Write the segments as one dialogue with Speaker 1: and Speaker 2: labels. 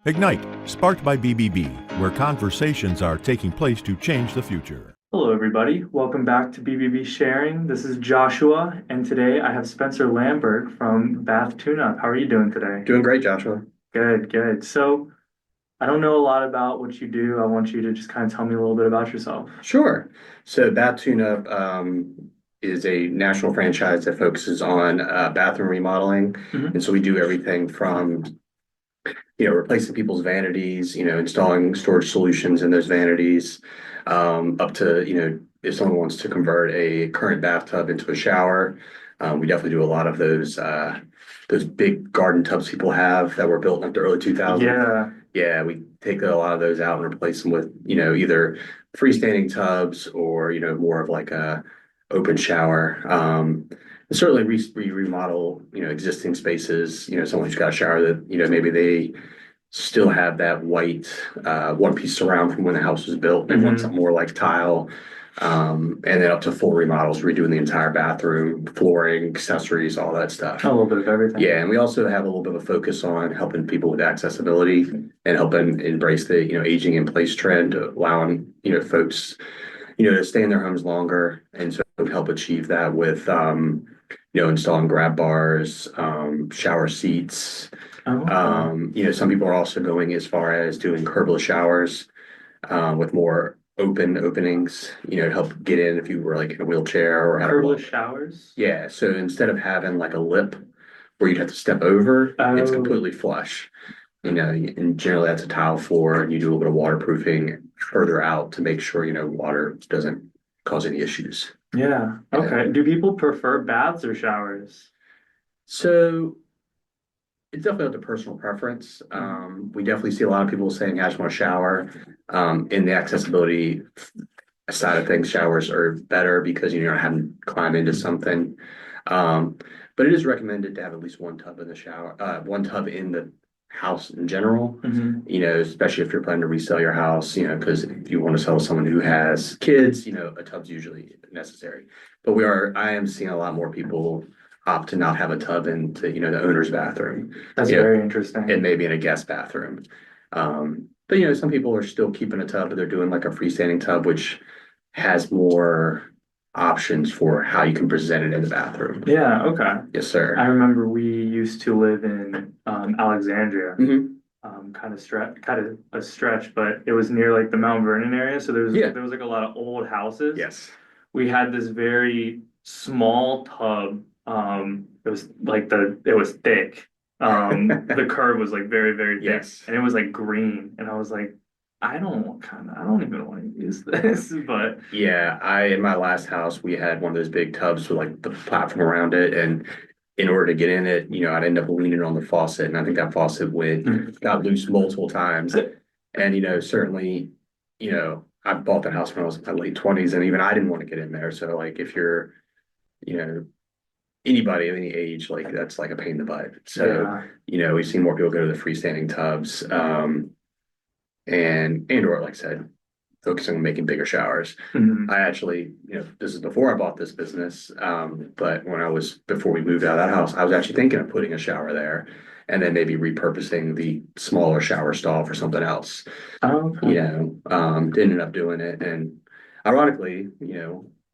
Speaker 1: Ignite, sparked by BBB, where conversations are taking place to change the future.
Speaker 2: Hello, everybody. Welcome back to BBB Sharing. This is Joshua, and today I have Spencer Lambert from Bathtune-up. How are you doing today?
Speaker 3: Doing great, Joshua.
Speaker 2: Good, good. So, I don't know a lot about what you do. I want you to just kind of tell me a little bit about yourself.
Speaker 3: Sure. So Bathtune-up is a national franchise that focuses on bathroom remodeling.
Speaker 2: Hmm.
Speaker 3: And so we do everything from, replacing people's vanities, installing storage solutions in those vanities, up to, if someone wants to convert a current bathtub into a shower. We definitely do a lot of those big garden tubs people have that were built in like the early 2000s.
Speaker 2: Yeah.
Speaker 3: Yeah, we take a lot of those out and replace them with, either freestanding tubs or, more of like a open shower. And certainly remodel, existing spaces, someone who's got a shower that, maybe they still have that white one-piece surround from when the house was built. They want
Speaker 2: Hmm.
Speaker 3: something more like tile. And then up to full remodels, redoing the entire bathroom, flooring, accessories, all that stuff.
Speaker 2: A little bit of everything.
Speaker 3: Yeah, and we also have a little bit of a focus on helping people with accessibility and helping embrace the, aging in place trend, allowing, folks, to stay in their homes longer. And so we help achieve that with, installing grab bars, shower seats.
Speaker 2: Oh, okay.
Speaker 3: Some people are also going as far as doing curbless showers, with more openings, to help get in if you were like in a wheelchair or had a
Speaker 2: Curbless showers?
Speaker 3: yeah, so instead of having like a lip where you'd have to step over, it's
Speaker 2: Oh,
Speaker 3: completely flush. And generally that's a tile floor, and you do a little bit of waterproofing further out to make sure, water doesn't cause any issues.
Speaker 2: yeah.
Speaker 3: Yeah.
Speaker 2: Okay. Do people prefer baths or showers?
Speaker 3: So it's definitely up to personal preference.
Speaker 2: Mhm.
Speaker 3: We definitely see a lot of people saying, I just want to shower. In the accessibility side of things, showers are better because you're not having to climb into something. Um, but it is recommended to have at least one tub in the shower, one tub in the house in general,
Speaker 2: Hmm.
Speaker 3: especially if you're planning to resell your house, because if you want to sell to someone who has kids, a tub's usually necessary. But I am seeing a lot more people opt to not have a tub into, the owner's bathroom,
Speaker 2: That's
Speaker 3: you know,
Speaker 2: very
Speaker 3: and
Speaker 2: interesting.
Speaker 3: maybe in a guest bathroom. But some people are still keeping a tub, but they're doing like a freestanding tub, which has more options for how you can present it in the bathroom.
Speaker 2: Yeah, okay.
Speaker 3: Yes,
Speaker 2: I
Speaker 3: sir.
Speaker 2: remember we used to live in Alexandria,
Speaker 3: Hmm.
Speaker 2: kind of a stretch, but it was near like the Mount Vernon area. So
Speaker 3: Yeah.
Speaker 2: there was like a lot of old houses.
Speaker 3: Yes.
Speaker 2: We had this very small tub. It was like it was thick. The curb was like very, very thick,
Speaker 3: Yes.
Speaker 2: and it was like green. And I was like, I don't even want to use this, but
Speaker 3: Yeah, in my last house, we had one of those big tubs with like the platform around it. And in order to get in it, I'd end up leaning on the faucet. And I think that faucet got loose multiple times. And, certainly, I bought that house when I was in my late 20s, and even I didn't want to get in there. So, like, if you're, you know, anybody of any age, like, that's like a pain in the butt. So,
Speaker 2: yeah.
Speaker 3: we've seen more people go to the freestanding tubs, or like I said, focusing on making bigger showers.
Speaker 2: Mhm.
Speaker 3: I actually, this is before I bought this business, but before we moved out of that house, I was actually thinking of putting a shower there and then maybe repurposing the smaller shower stall for something else.
Speaker 2: Oh, okay.
Speaker 3: Ended up doing it. And ironically,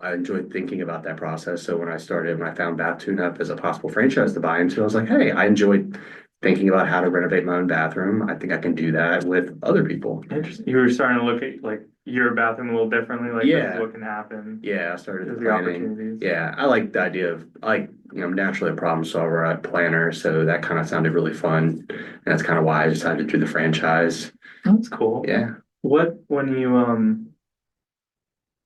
Speaker 3: I enjoyed thinking about that process. So when I found Bathtune-up as a possible franchise to buy into, I was like, hey, I enjoyed thinking about how to renovate my own bathroom. I think I can do that with other people.
Speaker 2: Interesting. You were starting to look at like your bathroom a little differently, like this is
Speaker 3: Yeah.
Speaker 2: what can happen.
Speaker 3: Yeah, I started
Speaker 2: There's the
Speaker 3: planning.
Speaker 2: opportunities.
Speaker 3: Yeah, I like the idea of I'm naturally a problem solver, a planner, so that kind of sounded really fun. And that's kind of why I decided to do the franchise.
Speaker 2: That's cool.
Speaker 3: Yeah.
Speaker 2: When you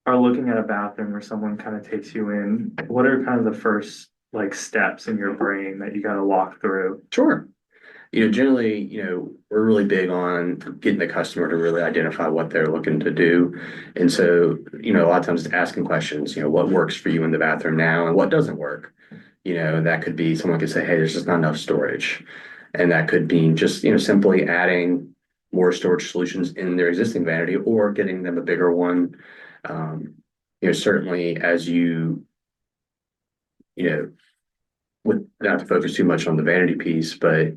Speaker 2: are looking at a bathroom where someone kind of takes you in, what are kind of the first like steps in your brain that you got to walk through?
Speaker 3: Sure. Generally, we're really big on getting the customer to really identify what they're looking to do. And so, a lot of times it's asking questions, what works for you in the bathroom now and what doesn't work? That could be someone could say, hey, there's just not enough storage. And that could be just, simply adding more storage solutions in their existing vanity or getting them a bigger one. Um, certainly as you know, with not to focus too much on the vanity piece, but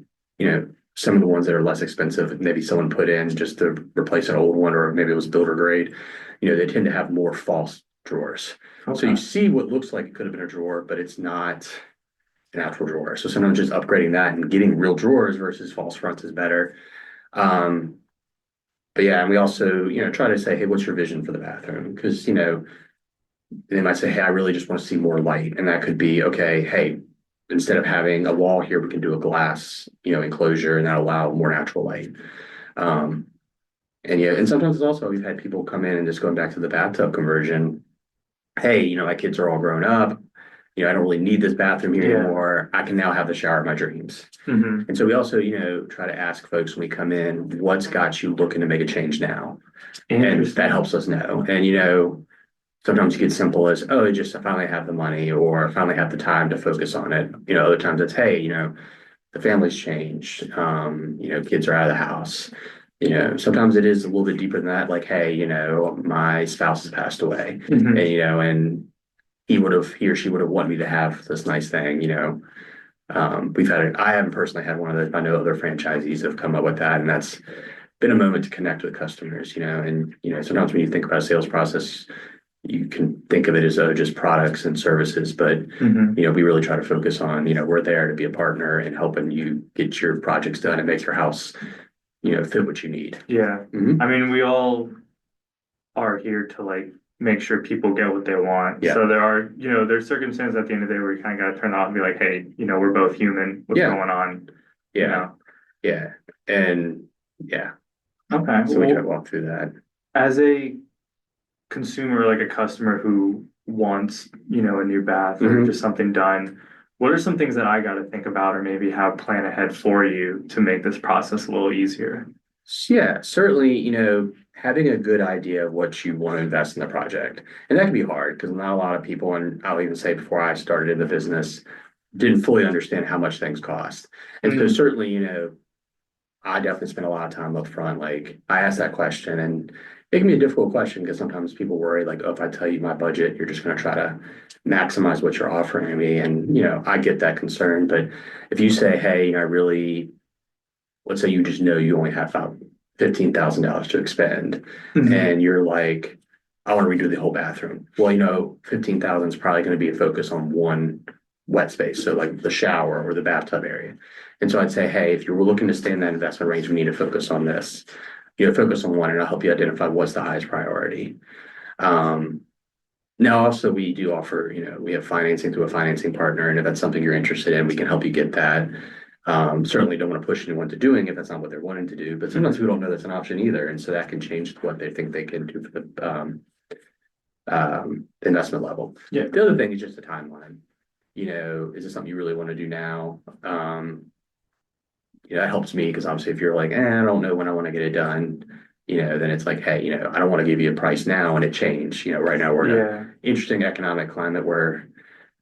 Speaker 3: some of the ones that are less expensive, maybe someone put in just to replace an old one, or maybe it was builder grade, they tend to have more false drawers. So you
Speaker 2: Okay.
Speaker 3: see what looks like it could have been a drawer, but it's not an actual drawer. So sometimes just upgrading that and getting real drawers versus false fronts is better. Um, but yeah, and we also, try to say, hey, what's your vision for the bathroom? Because, they might say, hey, I really just want to see more light. And that could be, okay, hey, instead of having a wall here, we can do a glass, enclosure, and that'll allow more natural light. Um, and yeah, and sometimes it's also, we've had people come in and just going back to the bathtub conversion. Hey, my kids are all grown up. I don't really need this bathroom here
Speaker 2: Yeah.
Speaker 3: anymore. I can now have the shower of my dreams.
Speaker 2: Hmm.
Speaker 3: And so we also, try to ask folks when we come in, what's got you looking to make a change now? And
Speaker 2: Interesting.
Speaker 3: that helps us know. And, sometimes it gets simple as, oh, it just, I finally have the money, or I finally have the time to focus on it. Other times it's, hey, the family's changed. Kids are out of the house. Sometimes it is a little bit deeper than that. Like, hey, my spouse has passed away,
Speaker 2: Hmm.
Speaker 3: and he or she would have wanted me to have this nice thing. I haven't personally had one of those. I know other franchisees have come up with that, and that's been a moment to connect with customers. And sometimes when you think about a sales process, you can think of it as just products and services, but
Speaker 2: Hmm.
Speaker 3: we really try to focus on, we're there to be a partner and helping you get your projects done and make your house, fit what you need.
Speaker 2: Yeah.
Speaker 3: Mhm.
Speaker 2: I mean, we all are here to like make sure people get what they want.
Speaker 3: Yeah.
Speaker 2: So there are, there's circumstances at the end of the day where you kind of got to turn off and be like, hey, we're both human. What's
Speaker 3: Yeah.
Speaker 2: going on?
Speaker 3: Yeah. Yeah. And yeah,
Speaker 2: Okay.
Speaker 3: so we try to
Speaker 2: Well,
Speaker 3: walk through that.
Speaker 2: as a consumer, like a customer who wants, a new bath or
Speaker 3: Mhm.
Speaker 2: just something done, what are some things that I got to think about or maybe have plan ahead for you to make this process a little easier?
Speaker 3: Yeah, certainly, having a good idea of what you want to invest in the project. And that can be hard because not a lot of people, and I'll even say before I started in the business, didn't fully understand how much things cost. And so
Speaker 2: Mm,
Speaker 3: certainly, I definitely spend a lot of time up front. Like I ask that question, and it can be a difficult question because sometimes people worry like, oh, if I tell you my budget, you're just going to try to maximize what you're offering me. And, I get that concern. But if you say, hey, I really, let's say you just know you only have about $15,000 to expend,
Speaker 2: mhm.
Speaker 3: and you're like, I want to redo the whole bathroom. Well, 15,000 is probably going to be a focus on one wet space, so like the shower or the bathtub area. And so I'd say, hey, if you're looking to stay in that investment range, we need to focus on this. Focus on one, and I'll help you identify what's the highest priority. Um, Now, also, we do offer, we have financing through a financing partner, and if that's something you're interested in, we can help you get that. Certainly don't want to push anyone to doing it if that's not what they're wanting to do, but sometimes people don't know that's an option either, and so that can change what they think they can do for the investment level.
Speaker 2: Yeah.
Speaker 3: The other thing is just the timeline. Is this something you really want to do now? That helps me because obviously if you're like, I don't know when I want to get it done, then it's like, hey, I don't want to give you a price now and it changed. Right now we're in
Speaker 2: Yeah.
Speaker 3: an interesting economic climate where,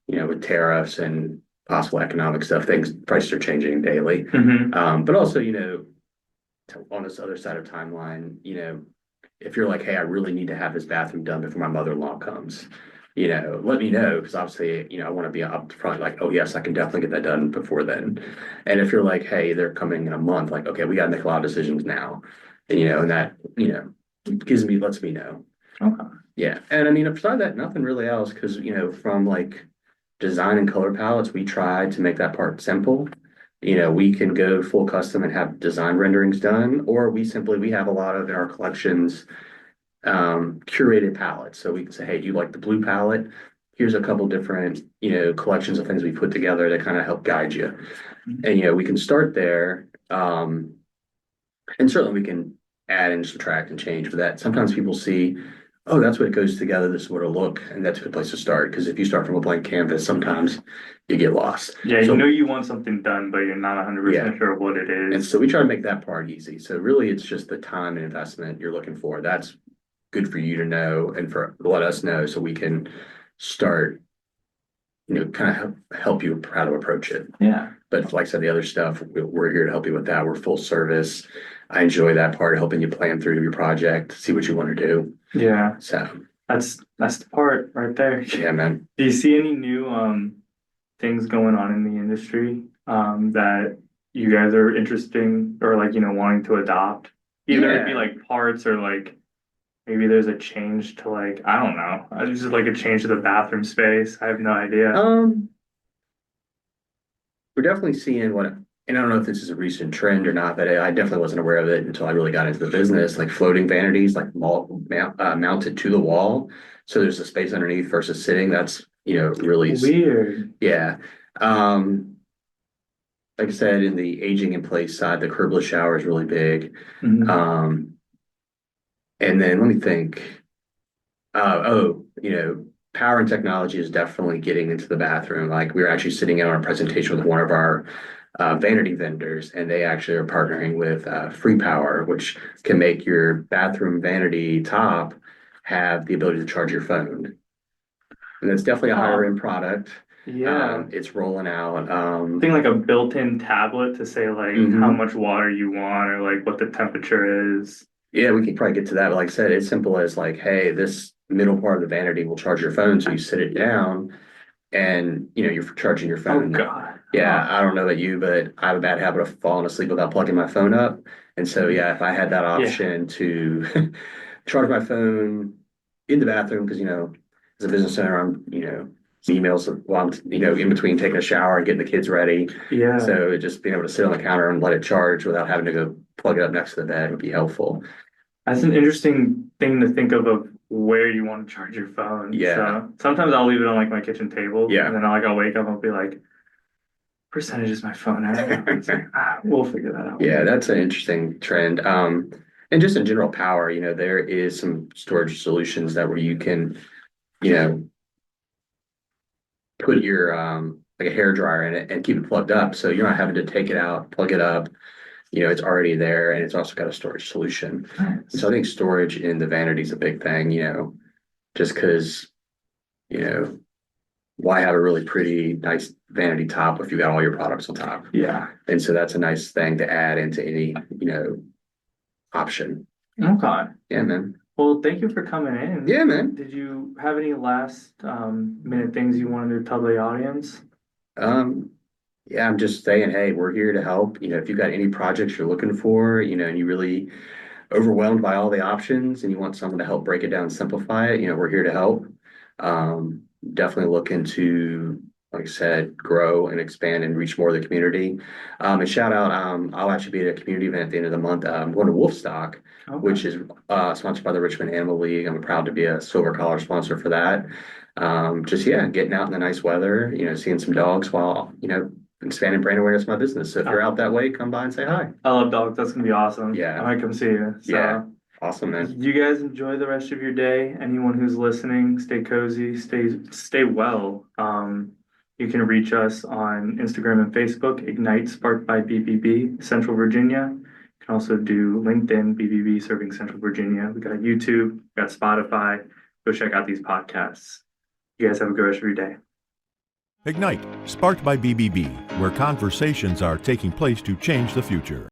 Speaker 3: with tariffs and possible economic stuff, prices are changing daily.
Speaker 2: Hmm.
Speaker 3: But also, on this other side of timeline, if you're like, hey, I really need to have this bathroom done before my mother-in-law comes, let me know because obviously, I want to be upfront, like, oh yes, I can definitely get that done before then. And if you're like, hey, they're coming in a month, like, okay, we got to make a lot of decisions now, and that, lets me know.
Speaker 2: Okay.
Speaker 3: Yeah, and I mean, beside that, nothing really else because from like design and color palettes, we try to make that part simple. We can go full custom and have design renderings done, or we have a lot of in our collections curated palettes. So we can say, hey, do you like the blue palette? Here's a couple different, collections of things we put together that kind of help guide you. And, we can start there. And certainly we can add and subtract and change for that. Sometimes people see, oh, that's what it goes together. This is what it'll look. And that's a good place to start. Because if you start from a blank canvas, sometimes you get lost.
Speaker 2: Yeah,
Speaker 3: So,
Speaker 2: you want something done, but you're not 100%
Speaker 3: yeah.
Speaker 2: sure what it
Speaker 3: And
Speaker 2: is.
Speaker 3: so we try to make that part easy. So really it's just the time and investment you're looking for. That's good for you to know and for let us know so we can start, kind of help you how to approach it.
Speaker 2: Yeah.
Speaker 3: But like I said, the other stuff, we're here to help you with that. We're full service. I enjoy that part, helping you plan through your project, see what you want to do.
Speaker 2: Yeah.
Speaker 3: So
Speaker 2: That's the part right there.
Speaker 3: yeah, man.
Speaker 2: Do you see any new things going on in the industry that you guys are interesting or like, wanting to adopt? Either it'd be
Speaker 3: Yeah.
Speaker 2: like parts or like maybe there's a change to like, I don't know. Just like a change to the bathroom space. I have no idea.
Speaker 3: Um, we're definitely seeing and I don't know if this is a recent trend or not, but I definitely wasn't aware of it until I really got into the business, like floating vanities, like mounted to the wall. So there's a space underneath versus sitting. That's, really,
Speaker 2: Weird.
Speaker 3: yeah. Um, like I said, in the aging in place side, the curbless shower is really big.
Speaker 2: Mhm.
Speaker 3: Um, and then let me think. Power and technology is definitely getting into the bathroom. Like we were actually sitting in on a presentation with one of our vanity vendors, and they actually are partnering with Free Power, which can make your bathroom vanity top have the ability to charge your phone. And that's definitely a higher
Speaker 2: Huh.
Speaker 3: end product.
Speaker 2: Yeah.
Speaker 3: It's rolling out.
Speaker 2: Thing like a built-in tablet to say like how
Speaker 3: Mhm.
Speaker 2: much water you want or like what the temperature is.
Speaker 3: Yeah, we can probably get to that. But like I said, it's simple as like, hey, this middle part of the vanity will charge your phone. So you sit it down and you're charging your
Speaker 2: Oh
Speaker 3: phone.
Speaker 2: God.
Speaker 3: Yeah,
Speaker 2: Huh.
Speaker 3: I don't know about you, but I have a bad habit of falling asleep without plugging my phone up. And so yeah, if I had that
Speaker 2: Yeah.
Speaker 3: option to charge my phone in the bathroom, because as a business owner, I'm emails while I'm in between taking a shower and getting the kids ready.
Speaker 2: Yeah.
Speaker 3: So just being able to sit on the counter and let it charge without having to go plug it up next to the bed would be helpful.
Speaker 2: That's an interesting thing to think of where you want to charge your phone.
Speaker 3: Yeah,
Speaker 2: So sometimes I'll leave it on like my kitchen table and
Speaker 3: yeah.
Speaker 2: then I'll wake up and I'll be like, percentage is my phone at? It's like, we'll figure that out.
Speaker 3: Yeah, that's an interesting trend. And just in general power, there is some storage solutions that where you can, you know, put your like a hair dryer in it and keep it plugged up. So you're not having to take it out, plug it up. It's already there and it's also got a storage solution.
Speaker 2: Nice.
Speaker 3: So I think storage in the vanity is a big thing, just because, you know, why have a really pretty, nice vanity top if you got all your products on top?
Speaker 2: Yeah.
Speaker 3: And so that's a nice thing to add into any, option.
Speaker 2: Okay.
Speaker 3: Yeah, man.
Speaker 2: Well, thank you for coming in.
Speaker 3: Yeah, man.
Speaker 2: Did you have any last minute things you wanted to tell the audience?
Speaker 3: Um, yeah, I'm just saying, hey, we're here to help. If you've got any projects you're looking for, and you really overwhelmed by all the options and you want someone to help break it down and simplify it, we're here to help. Definitely looking to, like I said, grow and expand and reach more of the community. And shout out, I'll actually be at a community event at the end of the month. I'm going to Wolfstock, which
Speaker 2: Okay.
Speaker 3: is sponsored by the Richmond Animal League. I'm proud to be a silver collar sponsor for that. Just yeah, getting out in the nice weather, seeing some dogs while, expanding brand awareness of my business. So if you're out that way, come by and say hi.
Speaker 2: I love dogs. That's gonna be awesome. I
Speaker 3: Yeah.
Speaker 2: might come see you.
Speaker 3: Yeah.
Speaker 2: So
Speaker 3: Awesome, man.
Speaker 2: you guys enjoy the rest of your day. Anyone who's listening, stay cozy, stay well. You can reach us on Instagram and Facebook, Ignite Sparked by BBB, Central Virginia. You can also do LinkedIn, BBB Serving Central Virginia. We got YouTube, we got Spotify. Go check out these podcasts. You guys have a good rest of your day.
Speaker 1: Ignite, sparked by BBB, where conversations are taking place to change the future.